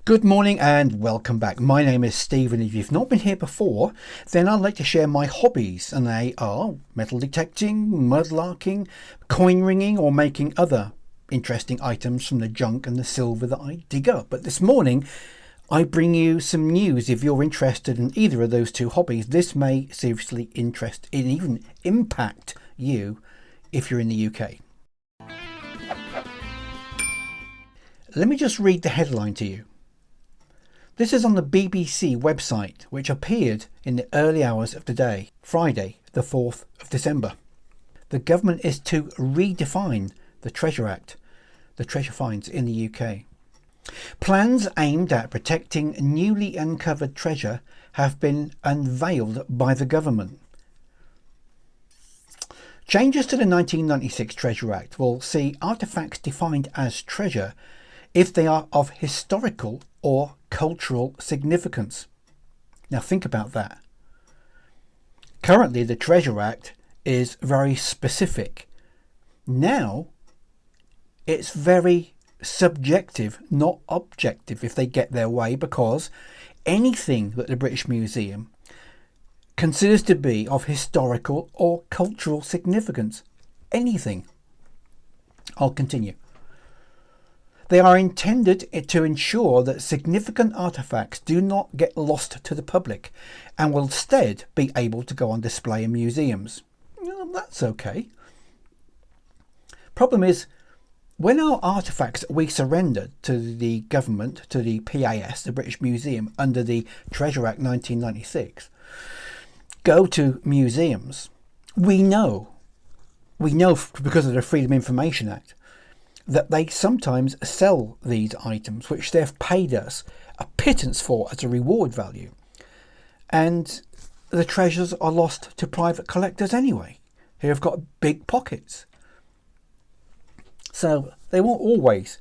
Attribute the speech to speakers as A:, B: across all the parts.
A: Good morning and welcome back. My name is Steve, and if you've not been here before, then I'd like to share my hobbies, and they are metal detecting, mudlarking, coin ringing, or making other interesting items from the junk and the silver that I dig up. But this morning I bring you some news. If you're interested in either of those two hobbies, this may seriously interest and even impact you if you're in the UK. Let me just read the headline to you. This is on the BBC website, which appeared in the early hours of today, Friday, the 4th of December. The government is to redefine the Treasure Act, the treasure finds in the UK. Plans aimed at protecting newly uncovered treasure have been unveiled by the government. Changes to the 1996 Treasure Act will see artefacts defined as treasure if they are of historical or cultural significance. Now think about that. Currently the Treasure Act is very specific. Now it's very subjective, not objective, if they get their way, because anything that the British Museum considers to be of historical or cultural significance, anything. I'll continue. They are intended to ensure that significant artefacts do not get lost to the public and will instead be able to go on display in museums. Well, that's okay. Problem is, when our artefacts that we surrendered to the government, to the PAS, the British Museum, under the Treasure Act 1996, go to museums, we know because of the Freedom of Information Act, that they sometimes sell these items which they've paid us a pittance for as a reward value, and the treasures are lost to private collectors anyway, who have got big pockets. So they won't always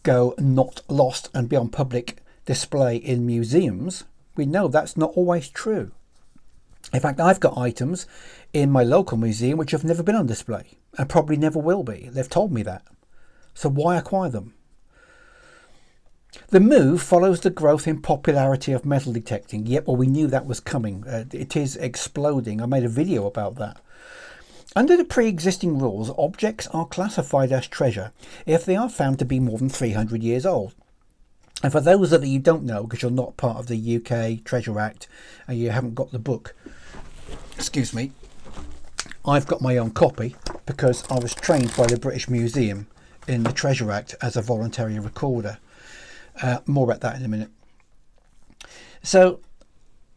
A: go not lost and be on public display in museums. We know that's not always true. In fact, I've got items in my local museum which have never been on display and probably never will be. They've told me that. So why acquire them? The move follows the growth in popularity of metal detecting. Yep, well, we knew that was coming. It is exploding. I made a video about that. Under the pre-existing rules, objects are classified as treasure if they are found to be more than 300 years old. And for those of you who don't know, because you're not part of the UK Treasure Act and you haven't got the book, excuse me, I've got my own copy because I was trained by the British Museum in the Treasure Act as a voluntary recorder. More about that in a minute. So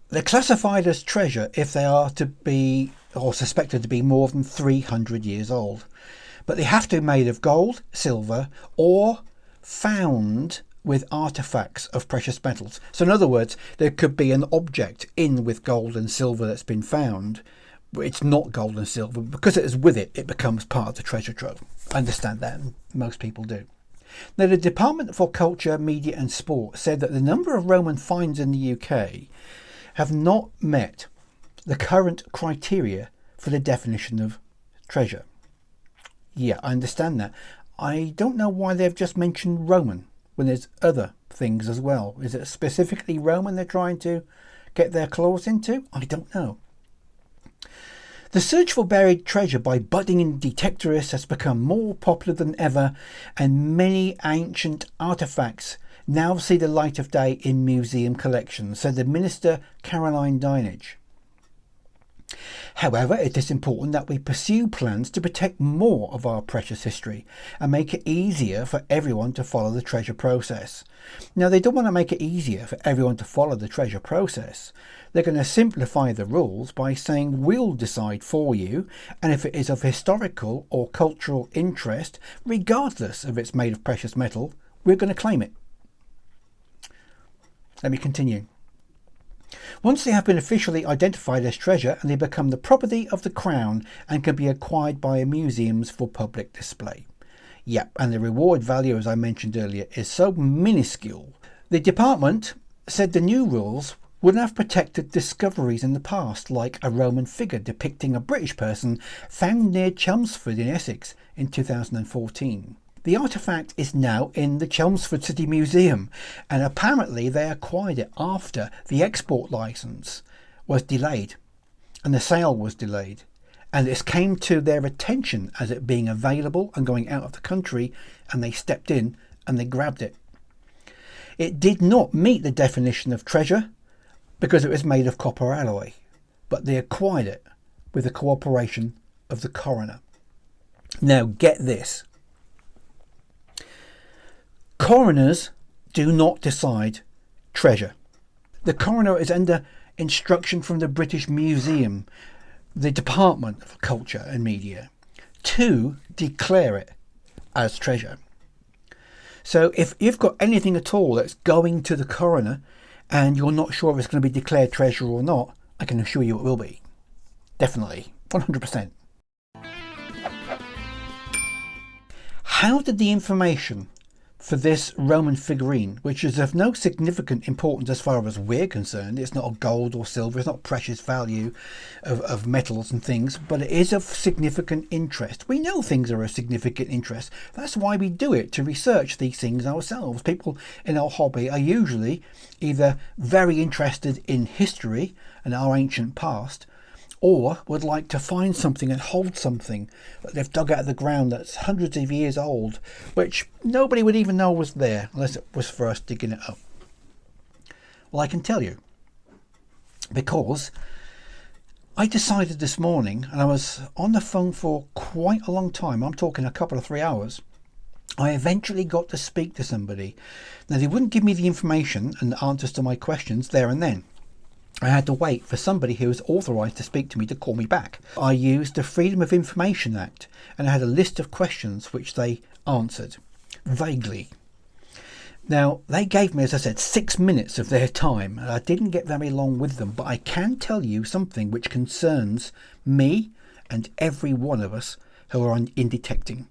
A: they're classified as treasure if they are to be, or suspected to be, more than 300 years old. But they have to be made of gold, silver, or found with artifacts of precious metals. So in other words, there could be an object in with gold and silver that's been found, but it's not gold and silver. Because it is with it, it becomes part of the treasure trove. I understand that, and most people do. Now, the Department for Culture, Media and Sport said that the number of Roman finds in the UK have not met the current criteria for the definition of treasure. Yeah, I understand that. I don't know why they've just mentioned Roman when there's other things as well. Is it specifically Roman they're trying to get their claws into? I don't know. The search for buried treasure by budding detectorists has become more popular than ever, and many ancient artefacts now see the light of day in museum collections, said the Minister Caroline Dinenage. However, it is important that we pursue plans to protect more of our precious history and make it easier for everyone to follow the treasure process. Now, they don't want to make it easier for everyone to follow the treasure process. They're going to simplify the rules by saying we'll decide for you, and if it is of historical or cultural interest, regardless if it's made of precious metal, we're going to claim it. Let me continue. Once they have been officially identified as treasure, and they become the property of the Crown and can be acquired by museums for public display. Yep, and the reward value, as I mentioned earlier, is so minuscule. The department said the new rules would have protected discoveries in the past, like a Roman figure depicting a British person found near Chelmsford in Essex in 2014. The artefact is now in the Chelmsford City Museum, and apparently they acquired it after the export license was delayed and the sale was delayed, and this came to their attention as it being available and going out of the country, and they stepped in and they grabbed it. It did not meet the definition of treasure because it was made of copper alloy, but they acquired it with the cooperation of the coroner. Now get this. Coroners do not decide treasure. The coroner is under instruction from the British Museum, the Department of Culture and Media, to declare it as treasure. So if you've got anything at all that's going to the coroner and you're not sure if it's going to be declared treasure or not, I can assure you it will be. Definitely. 100%. How did the information for this Roman figurine, which is of no significant importance as far as we're concerned, it's not gold or silver, it's not precious value of metals and things, but it is of significant interest. We know things are of significant interest. That's why we do it, to research these things ourselves. People in our hobby are usually either very interested in history and our ancient past, or would like to find something and hold something that they've dug out of the ground that's hundreds of years old, which nobody would even know was there unless it was for us digging it up. Well, I can tell you, because I decided this morning, and I was on the phone for quite a long time, I'm talking a couple of 3 hours, I eventually got to speak to somebody. Now, they wouldn't give me the information and the answers to my questions there and then. I had to wait for somebody who was authorised to speak to me to call me back. I used the Freedom of Information Act, and I had a list of questions which they answered vaguely. Now, they gave me, as I said, 6 minutes of their time. I didn't get very long with them, but I can tell you something which concerns me and every one of us who are in detecting,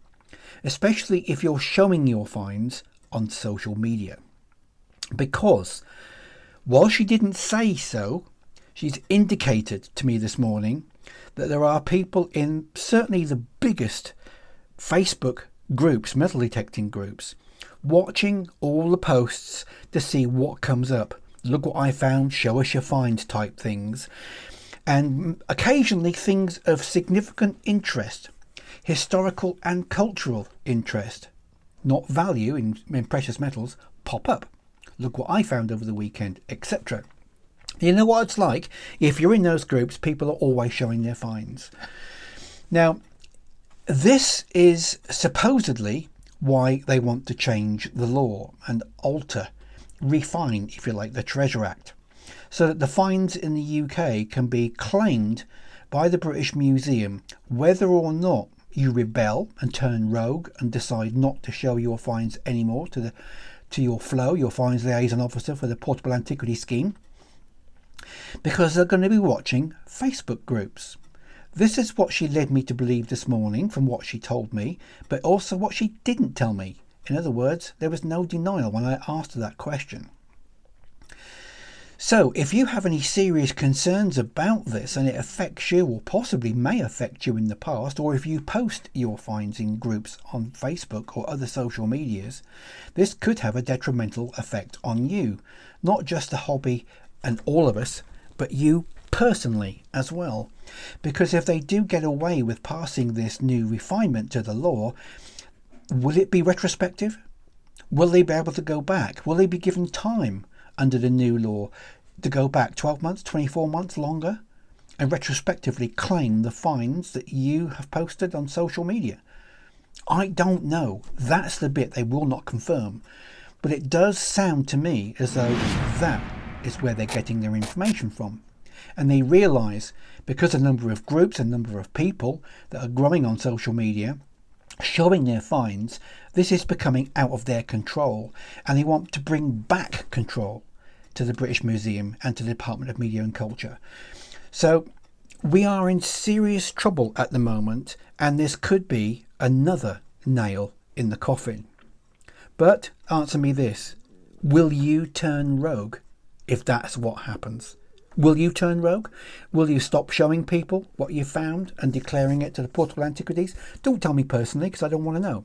A: especially if you're showing your finds on social media. Because while she didn't say so, she's indicated to me this morning that there are people in certainly the biggest Facebook groups, metal detecting groups, watching all the posts to see what comes up. Look what I found, show us your finds type things. And occasionally things of significant interest, historical and cultural interest, not value in precious metals, pop up. Look what I found over the weekend, etc. You know what it's like? If you're in those groups, people are always showing their finds. Now, this is supposedly why they want to change the law and alter, refine, if you like, the Treasure Act, so that the finds in the UK can be claimed by the British Museum whether or not you rebel and turn rogue and decide not to show your finds anymore to your FLO, your finds liaison officer for the Portable Antiquity Scheme, because they're going to be watching Facebook groups. This is what she led me to believe this morning from what she told me, but also what she didn't tell me. In other words, there was no denial when I asked her that question. So if you have any serious concerns about this and it affects you, or possibly may affect you in the past, or if you post your finds in groups on Facebook or other social medias, this could have a detrimental effect on you, not just the hobby and all of us, but you personally as well. Because if they do get away with passing this new refinement to the law, will it be retrospective? Will they be able to go back? Will they be given time under the new law to go back 12 months, 24 months longer and retrospectively claim the finds that you have posted on social media? I don't know. That's the bit they will not confirm. But it does sound to me as though that is where they're getting their information from. And they realise, because of the number of groups and number of people that are growing on social media, showing their finds, this is becoming out of their control, and they want to bring back control to the British Museum and to the Department of Media and Culture. So we are in serious trouble at the moment, and this could be another nail in the coffin. But answer me this: will you turn rogue if that's what happens? Will you turn rogue? Will you stop showing people what you found and declaring it to the Portable Antiquities? Don't tell me personally, because I don't want to know.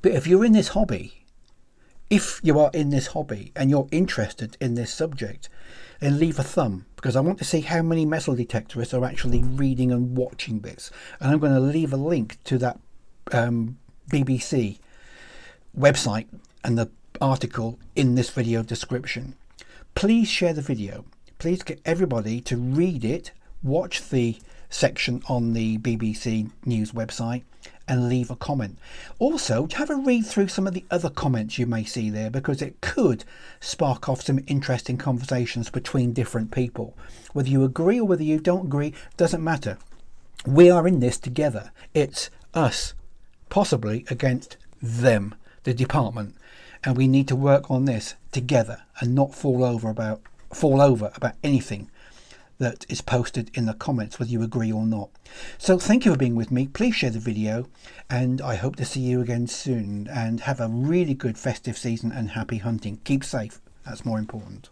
A: But if you're in this hobby, if you are in this hobby and you're interested in this subject, then leave a thumb, because I want to see how many metal detectorists are actually reading and watching this. And I'm going to leave a link to that BBC website and the article in this video description. Please share the video. Please get everybody to read it, watch the section on the BBC News website, and leave a comment. Also, have a read through some of the other comments you may see there, because it could spark off some interesting conversations between different people. Whether you agree or whether you don't agree, doesn't matter. We are in this together. It's us, possibly against them, the department, and we need to work on this together and not fall over about anything that is posted in the comments, whether you agree or not. So thank you for being with me. Please share the video, and I hope to see you again soon, and have a really good festive season and happy hunting. Keep safe, that's more important.